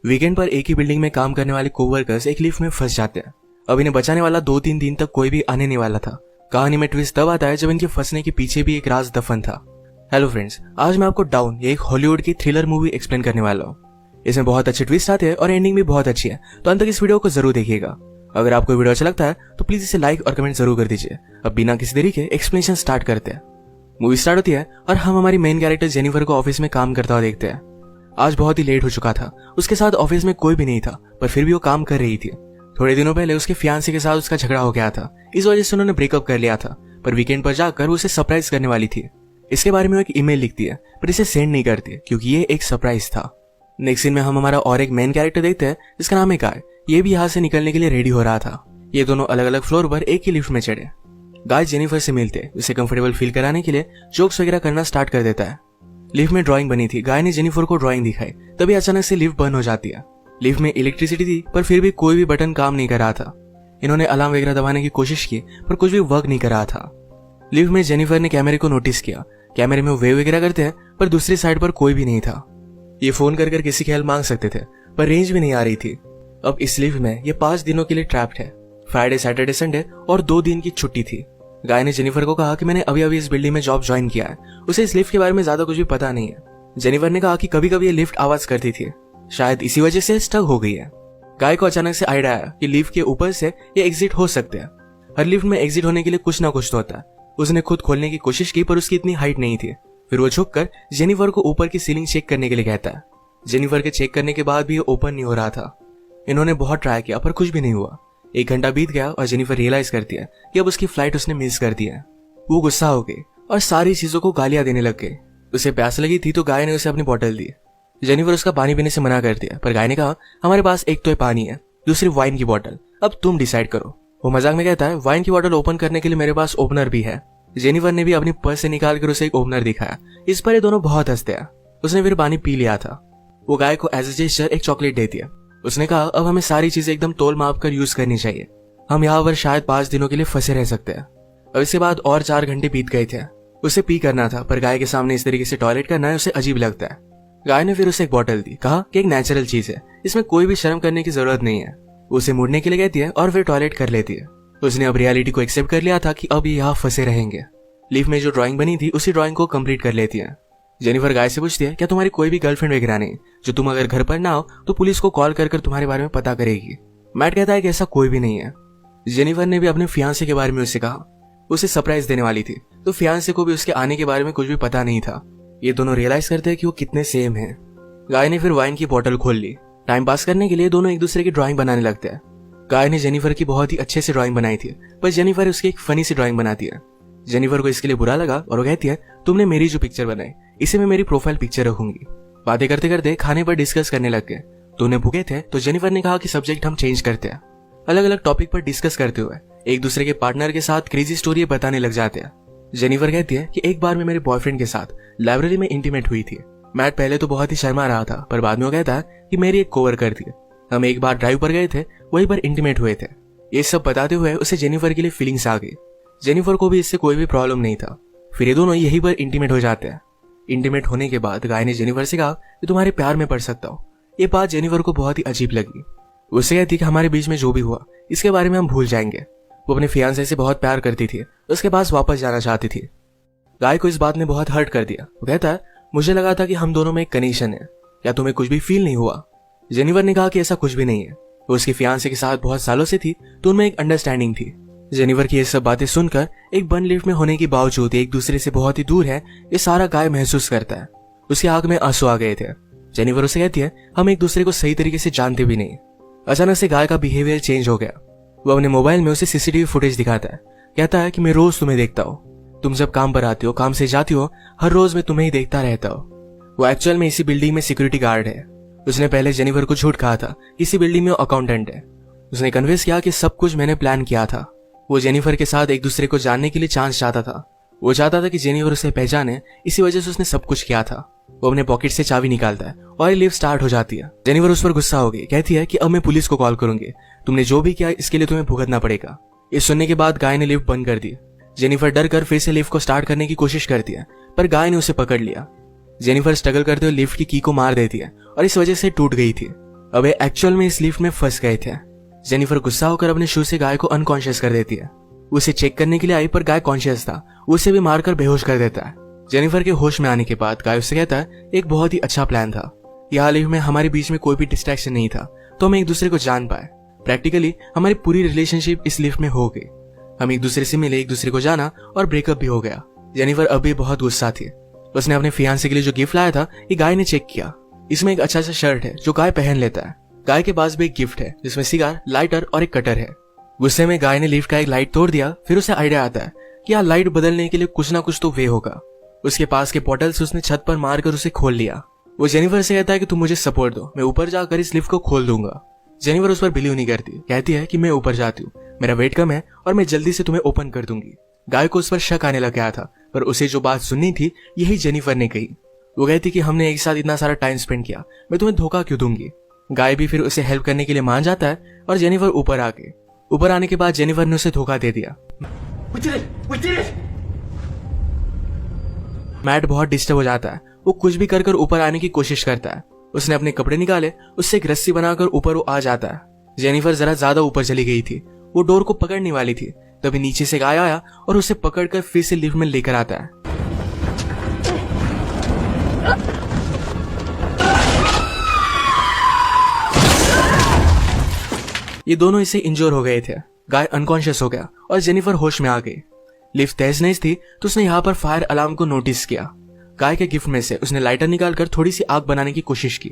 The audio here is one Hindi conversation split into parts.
वीकेंड पर एक ही बिल्डिंग में काम करने वाले कोवर्कर्स एक लिफ्ट में फंस जाते हैं। अब इन्हें बचाने वाला 2-3 दिन तक कोई भी आने नहीं वाला था। कहानी में ट्विस्ट तब आता है जब इनके फंसने के पीछे भी एक राज दफन था। हेलो फ्रेंड्स, आज मैं आपको डाउन एक हॉलीवुड की थ्रिलर मूवी एक्सप्लेन करने वाला हूँ। इसमें बहुत अच्छे ट्विस्ट आते हैं और एंडिंग भी बहुत अच्छी है, तो अंत तक इस वीडियो को जरूर देखिएगा। अगर आपको वीडियो अच्छा लगता है तो प्लीज इसे लाइक और कमेंट जरूर कर दीजिए। अब बिना किसी देरी के एक्सप्लेनेशन स्टार्ट करते हैं। मूवी स्टार्ट होती है और हम हमारी मेन कैरेक्टर जेनिफर को ऑफिस में काम करता हुआ देखते हैं। आज बहुत ही लेट हो चुका था। उसके साथ ऑफिस में कोई भी नहीं था, पर फिर भी वो काम कर रही थी। थोड़े दिनों पहले उसके फियांसे के साथ उसका झगड़ा हो गया था, इस वजह से उन्होंने ब्रेकअप कर लिया था। पर वीकेंड पर जाकर वो उसे सरप्राइज करने वाली थी। इसके बारे में वो एक ईमेल लिखती है, पर इसे सेंड नहीं करती क्योंकि ये एक सरप्राइज था। नेक्स्ट सीन में हम हमारा और एक मेन कैरेक्टर देखते हैं जिसका नाम है गाय। ये भी यहाँ से निकलने के लिए रेडी हो रहा था। ये दोनों अलग अलग फ्लोर पर एक ही लिफ्ट में चढ़े। गाय जेनिफर से मिलते उसे कंफर्टेबल फील कराने के लिए जोक्स वगैरह करना स्टार्ट कर देता है। लिफ्ट में ड्राइंग बनी थी। गाय ने जेनिफर को ड्राइंग दिखाई, तभी अचानक से लिफ्ट बंद हो जाती है। लिफ्ट में इलेक्ट्रिसिटी थी, पर फिर भी कोई भी बटन काम नहीं कर रहा था। इन्होंने अलार्म वगैरह दबाने की कोशिश की, पर कुछ भी वर्क नहीं कर रहा था। लिफ्ट में जेनिफर ने कैमरे को नोटिस किया। कैमरे में वेव वगैरह करते हैं, पर दूसरी साइड पर कोई भी नहीं था। ये फोन कर किसी की हेल्प मांग सकते थे, पर रेंज भी नहीं आ रही थी। अब इस लिफ्ट में ये 5 दिनों के लिए ट्रैप्ड है। फ्राइडे, सैटरडे, संडे और 2 दिन की छुट्टी थी। गाय ने जेनिफर को कहा कि मैंने अभी अभी इस बिल्डिंग में जॉब ज्वाइन किया है, उसे इस लिफ्ट के बारे में ज्यादा कुछ भी पता नहीं है। जेनिफर ने कहा कि कभी कभी ये लिफ्ट आवाज करती थी, शायद इसी वजह से स्टक हो गई है। गाय को अचानक से आइडिया आया कि लिफ्ट के ऊपर से ये एग्जिट हो सकते हैं। हर लिफ्ट में एग्जिट होने के लिए कुछ ना कुछ तो होता है। उसने खुद खोलने की कोशिश की, पर उसकी इतनी हाइट नहीं थी। फिर वो झुककर जेनिफर को ऊपर की सीलिंग चेक करने के लिए कहता है। जेनिफर के चेक करने के बाद भी ये ओपन नहीं हो रहा था। इन्होंने बहुत ट्राई किया, पर कुछ भी नहीं हुआ। 1 घंटा बीत गया और जेनिफर रियलाइज करती है कि अब उसकी फ्लाइट उसने मिस कर दी है। वो गुस्सा हो गई और सारी चीजों को गालियां देने लग गई। उसे प्यास लगी थी तो गाय ने उसे अपनी बोतल दी। जेनिफर उसका पानी पीने से मना कर दिया, पर गाय ने कहा हमारे पास एक तो पानी है, दूसरी वाइन की बोतल, अब तुम डिसाइड करो। वो मजाक में कहता है वाइन की बोतल ओपन करने के लिए मेरे पास ओपनर भी है। जेनिफर ने भी अपनी पर्स से निकाल कर उसे एक ओपनर दिखाया। इस पर ये दोनों बहुत हंसते हैं। उसने फिर पानी पी लिया था। वो गाय को एज ए जेस्चर एक चॉकलेट देती है। उसने कहा अब हमें सारी चीजें एकदम तोल माप कर यूज करनी चाहिए। हम यहाँ पर शायद 5 दिनों के लिए फंसे रह सकते हैं। अब इसके बाद और 4 घंटे बीत गए थे। उसे पी करना था, पर गाय के सामने इस तरीके से टॉयलेट करना है उसे अजीब लगता है। गाय ने फिर उसे एक बोतल दी, कहा कि एक नेचुरल चीज है, इसमें कोई भी शर्म करने की जरूरत नहीं है। उसे मुड़ने के लिए कहती है और फिर टॉयलेट कर लेती है। उसने अब रियलिटी को एक्सेप्ट कर लिया था कि अब ये यहाँ फंसे रहेंगे। लिफ्ट में जो ड्राइंग बनी थी उसी ड्राइंग को कंप्लीट कर लेती है। जेनिफर गाय से पूछती है क्या तुम्हारी कोई भी गर्लफ्रेंड वगैरह नहीं, जो तुम अगर घर पर ना हो तो पुलिस को कॉल कर तुम्हारे बारे में पता करेगी। मैट कहता है कि ऐसा कोई भी नहीं है। जेनिफर ने भी अपने फियांसे के बारे में उससे कहा। उसे सरप्राइज देने वाली थी, तो फियांसे को भी उसके आने के बारे में कुछ भी पता नहीं था। ये दोनों रियलाइज करते हैं कि वो कितने सेम हैं। गाय ने फिर वाइन की बोतल खोल ली। टाइम पास करने के लिए दोनों एक दूसरे की ड्राइंग बनाने लगते हैं। गाय ने जेनिफर की बहुत ही अच्छे से ड्राइंग बनाई थी, पर जेनिफर उसकी एक फनी सी ड्राइंग बनाती है। जेनिफर को इसके लिए बुरा लगा और वो कहती है तुमने मेरी जो पिक्चर बनाई इसे मैं मेरी प्रोफाइल पिक्चर रखूंगी। बातें करते करते खाने पर डिस्कस करने लग गए। दोनों भूखे थे तो जेनिफर ने कहा कि सब्जेक्ट हम चेंज करते हैं। अलग अलग टॉपिक पर डिस्कस करते हुए एक दूसरे के पार्टनर के साथ क्रेजी स्टोरी बताने लग जाते हैं। जेनिफर कहती है कि एक बार मैं मेरे बॉयफ्रेंड के साथ लाइब्रेरी में इंटीमेट हुई थी। मैट पहले तो बहुत ही शर्मा रहा था, पर बाद में वो कहता है कि मेरी एक कोवर्कर थी। हम एक बार ड्राइव पर गए थे, वहीं पर इंटीमेट हुए थे। ये सब बताते हुए उसे जेनिफर के लिए फीलिंग्स आ गई। जेनिफर को भी इससे कोई भी प्रॉब्लम नहीं था। फिर ये दोनों यहीं पर इंटीमेट हो जाते हैं। इंटीमेट होने के बाद गाय ने जेनिफर से कहा कि तुम्हारे प्यार में पड़ सकता हूँ। ये बात जेनिफर को बहुत ही अजीब लगी। उससे कहती कि हमारे बीच में जो भी हुआ इसके बारे में हम भूल जाएंगे। वो अपने फियांसे से बहुत प्यार करती थी, उसके पास वापस जाना चाहती थी। गाय को इस बात ने बहुत हर्ट कर दिया। वो कहता है मुझे लगा था कि हम दोनों में एक कनेक्शन है, क्या तुम्हें कुछ भी फील नहीं हुआ? जेनिफर ने कहा कि ऐसा कुछ भी नहीं है। वो उसके फियांसे के साथ बहुत सालों से थी, तो उनमें एक अंडरस्टैंडिंग थी। जेनिफर की ये सब बातें सुनकर एक बंद लिफ्ट में होने के बावजूद एक दूसरे से बहुत ही दूर है, ये सारा गाय महसूस करता है। उसकी आंख में आंसू आ गए थे। जेनिफर उसे कहती है हम एक दूसरे को सही तरीके से जानते भी नहीं। अचानक से गाय का बिहेवियर चेंज हो गया। वो अपने मोबाइल में उसे सीसीटीवी फुटेज दिखाता है। कहता है कि मैं रोज तुम्हें देखता हूँ, तुम जब काम पर आती हो, काम से जाती हो, हर रोज मैं तुम्हें ही देखता रहता हूँ। वो एक्चुअल में इसी बिल्डिंग में सिक्योरिटी गार्ड है। उसने पहले जेनिफर को झूठ कहा था, इसी बिल्डिंग में अकाउंटेंट है। उसने कन्विंस किया कि सब कुछ मैंने प्लान किया था। वो जेनिफर के साथ एक दूसरे को जानने के लिए चांस चाहता था। वो चाहता था कि जेनिफर उसे पहचाने, इसी वजह से उसने सब कुछ किया था। वो अपने पॉकेट से चाबी निकालता है और लिफ्ट स्टार्ट हो जाती है। जेनिफर उस पर गुस्सा हो गई, कहती है कि अब मैं पुलिस को कॉल करूंगी, तुमने जो भी किया इसके लिए तुम्हें भुगतना पड़ेगा। ये सुनने के बाद गाय ने लिफ्ट बंद कर दी। जेनिफर डर कर फिर से लिफ्ट को स्टार्ट करने की कोशिश करती है, पर गाय ने उसे पकड़ लिया। जेनिफर स्ट्रगल करते हुए लिफ्ट की की को मार देती है और इस वजह से टूट गई थी। अब ये एक्चुअल में इस लिफ्ट में फंस गए थे। जेनिफर गुस्सा होकर अपने शू से गाय को अनकॉन्शियस कर देती है। उसे चेक करने के लिए आई पर गाय कॉन्शियस था, उसे भी मारकर बेहोश कर देता है। जेनिफर के होश में आने के बाद गाय उससे कहता है एक बहुत ही अच्छा प्लान था। यहाँ लिफ्ट में हमारे बीच में कोई भी डिस्ट्रैक्शन नहीं था तो हम एक दूसरे को जान पाए। प्रैक्टिकली हमारी पूरी रिलेशनशिप इस लिफ्ट में हो गई। हम एक दूसरे से मिले, एक दूसरे को जाना और ब्रेकअप भी हो गया। जेनिफर अभी बहुत गुस्सा थी। उसने अपने फियांसे के लिए जो गिफ्ट लाया था ये गाय ने चेक किया। इसमें एक अच्छा सा शर्ट है जो गाय पहन लेता है। गाय के पास भी एक गिफ्ट है जिसमें सिगार, लाइटर और एक कटर है। गुस्से में गाय ने लिफ्ट का एक लाइट तोड़ दिया। फिर उसे आइडिया आता है कि यहाँ लाइट बदलने के लिए कुछ ना कुछ तो वे होगा। उसके पास के पोर्टल से उसने छत पर मारकर उसे खोल लिया। वो जेनिफर से कहता है कि तुम मुझे सपोर्ट दो, मैं ऊपर जाकर इस लिफ्ट को खोल दूंगा। जेनिफर उस पर बिलीव नहीं करती, कहती है कि मैं ऊपर जाती हूँ, मेरा वेट कम है और मैं जल्दी से तुम्हें ओपन कर दूंगी। गाय को उस पर शक आने लग गया था, पर उसे जो बात सुननी थी यही जेनिफर ने कही। वो कहती कि हमने एक साथ इतना सारा टाइम स्पेंड किया, मैं तुम्हें धोखा क्यों दूंगी। गाय भी फिर उसे हेल्प करने के लिए मान जाता है और जेनिफर ऊपर आने के बाद जेनिफर ने उसे धोखा दे दिया। मैट बहुत डिस्टर्ब हो जाता है। वो कुछ भी कर ऊपर आने की कोशिश करता है। उसने अपने कपड़े निकाले, उससे एक रस्सी बनाकर ऊपर वो आ जाता है। जेनिफर जरा ज्यादा ऊपर चली गई थी, वो डोर को पकड़ने वाली थी, तभी नीचे से गाय आया और उसे पकड़कर फिर से लिफ्ट में लेकर आता है। ये दोनों इससे इंजोर हो गए थे। गाय अनकॉन्शियस हो गया और जेनिफर होश में आ गई। लिफ्ट तेज नहीं थी तो उसने यहाँ पर फायर अलार्म को नोटिस किया। गाय के गिफ्ट में से उसने लाइटर निकालकर थोड़ी सी आग बनाने की कोशिश की।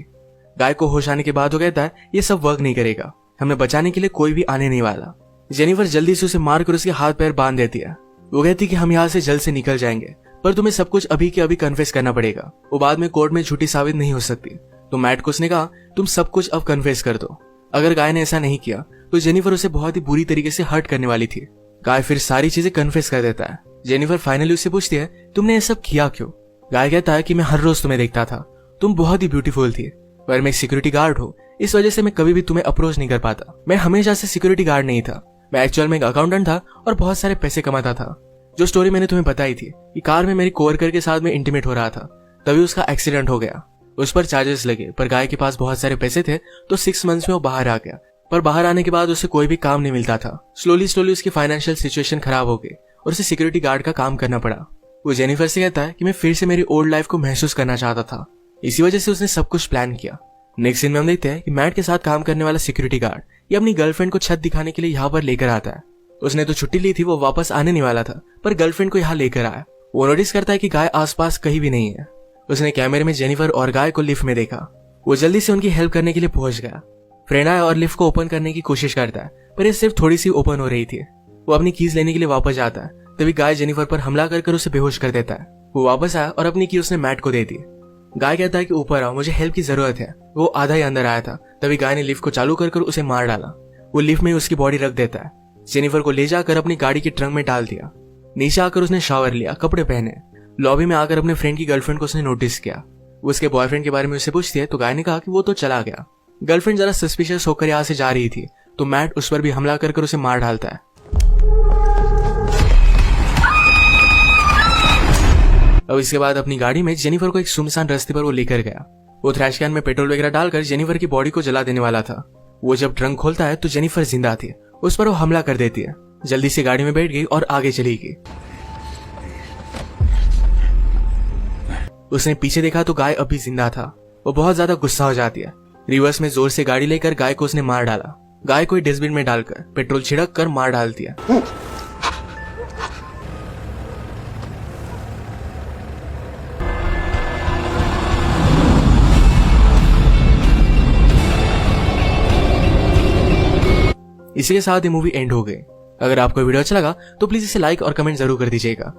गाय को होश आने के बाद वो कहता है ये सब वर्क नहीं करेगा, हमें बचाने के लिए कोई भी आने नहीं वाला। जेनिफर जल्दी से उसे मारकर उसके हाथ पैर बांध देती है। वो कहती कि हम यहाँ से जल्द से निकल जाएंगे, पर तुम्हें सब कुछ अभी के अभी कन्फेस करना पड़ेगा, वो बाद में कोर्ट में झूठी साबित नहीं हो सकती। तो मैट को उसने कहा तुम सब कुछ अब कन्फेस कर दो। अगर गाय ने ऐसा नहीं किया तो जेनिफर उसे बहुत ही बुरी तरीके से हर्ट करने वाली थी। गाय फिर सारी चीजें कन्फेस कर देता है। जेनिफर फाइनली उससे पूछती है तुमने ये सब किया क्यों। गाय कहता है कि मैं हर रोज तुम्हें देखता था, तुम बहुत ही ब्यूटीफुल थी, पर मैं एक सिक्योरिटी गार्ड हूँ, इस वजह से मैं कभी भी तुम्हें अप्रोच नहीं कर पाता। मैं हमेशा से सिक्योरिटी गार्ड नहीं था, मैं एक्चुअल में एक अकाउंटेंट था और बहुत सारे पैसे कमाता था। जो स्टोरी मैंने तुम्हें बताई थी कि कार में मेरी कोवर्कर के साथ में इंटीमेट हो रहा था, तभी उसका एक्सीडेंट हो गया। उस पर चार्जेस लगे, पर गाय के पास बहुत सारे पैसे थे तो 6 मंथ्स में वो बाहर आ गया। पर बाहर आने के बाद उसे कोई भी काम नहीं मिलता था। स्लोली उसकी फाइनेंशियल सिचुएशन खराब हो गई और उसे सिक्योरिटी गार्ड का काम करना पड़ा। वो जेनिफर से कहता है कि मैं फिर से मेरी ओल्ड लाइफ को महसूस करना चाहता था, इसी वजह से उसने सब कुछ प्लान किया। नेक्स्ट सीन में हम देखते हैं कि मैट के साथ काम करने वाला सिक्योरिटी गार्ड ये अपनी गर्लफ्रेंड को छत दिखाने के लिए यहाँ पर लेकर आता है। उसने तो छुट्टी ली थी, वो वापस आने नहीं वाला था, पर गर्लफ्रेंड को यहाँ लेकर आया। वो नोटिस करता है कि गाय आसपास कहीं भी नहीं है। उसने कैमरे में जेनिफर और गाय को लिफ्ट में देखा। वो जल्दी से उनकी हेल्प करने के लिए पहुंच गया। फ्रेंड आया और लिफ्ट को ओपन करने की कोशिश करता है, पर ये सिर्फ थोड़ी सी ओपन हो रही थी। वो अपनी कीज लेने के लिए वापस जाता है, तभी गाय जेनिफर पर हमला कर उसे बेहोश कर देता है। वो वापस आया और अपनी की उसने मैट को दे दी। गाय कहता है कि ऊपर आओ, मुझे हेल्प की जरूरत है। वो आधा ही अंदर आया था, तभी गाय ने लिफ्ट को चालू कर उसे मार डाला। वो लिफ्ट में उसकी बॉडी रख देता है। जेनिफर को ले जाकर अपनी गाड़ी के ट्रंक में डाल दिया। नीचे आकर उसने शावर लिया, कपड़े पहने। लॉबी में आकर अपने फ्रेंड की गर्लफ्रेंड को उसने नोटिस किया। वो उसके बॉयफ्रेंड के बारे में उससे पूछती है तो गाय ने कहा कि वो तो चला गया। गर्लफ्रेंड जरा सस्पिशियस होकर यहाँ से जा रही थी तो मैट उस पर भी हमला कर उसे मार डालता है। अब इसके बाद अपनी गाड़ी में जेनिफर को एक सुनसान रास्ते पर वो लेकर गया। वो थ्रैश कैन में पेट्रोल वगैरह डालकर जेनिफर की बॉडी को जला देने वाला था। वो जब ट्रंक खोलता है तो जेनिफर जिंदा थी। उस पर वो हमला कर देती है। जल्दी से गाड़ी में बैठ गई और आगे चली गई। उसने पीछे देखा तो गाय अभी जिंदा था। वो बहुत ज्यादा गुस्सा हो जाती है। रिवर्स में जोर से गाड़ी लेकर गाय को उसने मार डाला। गाय को डस्टबिन में डालकर पेट्रोल छिड़क कर मार डालती है। इसी के साथ ये मूवी एंड हो गई। अगर आपको वीडियो अच्छा लगा तो प्लीज इसे लाइक और कमेंट जरूर कर दीजिएगा।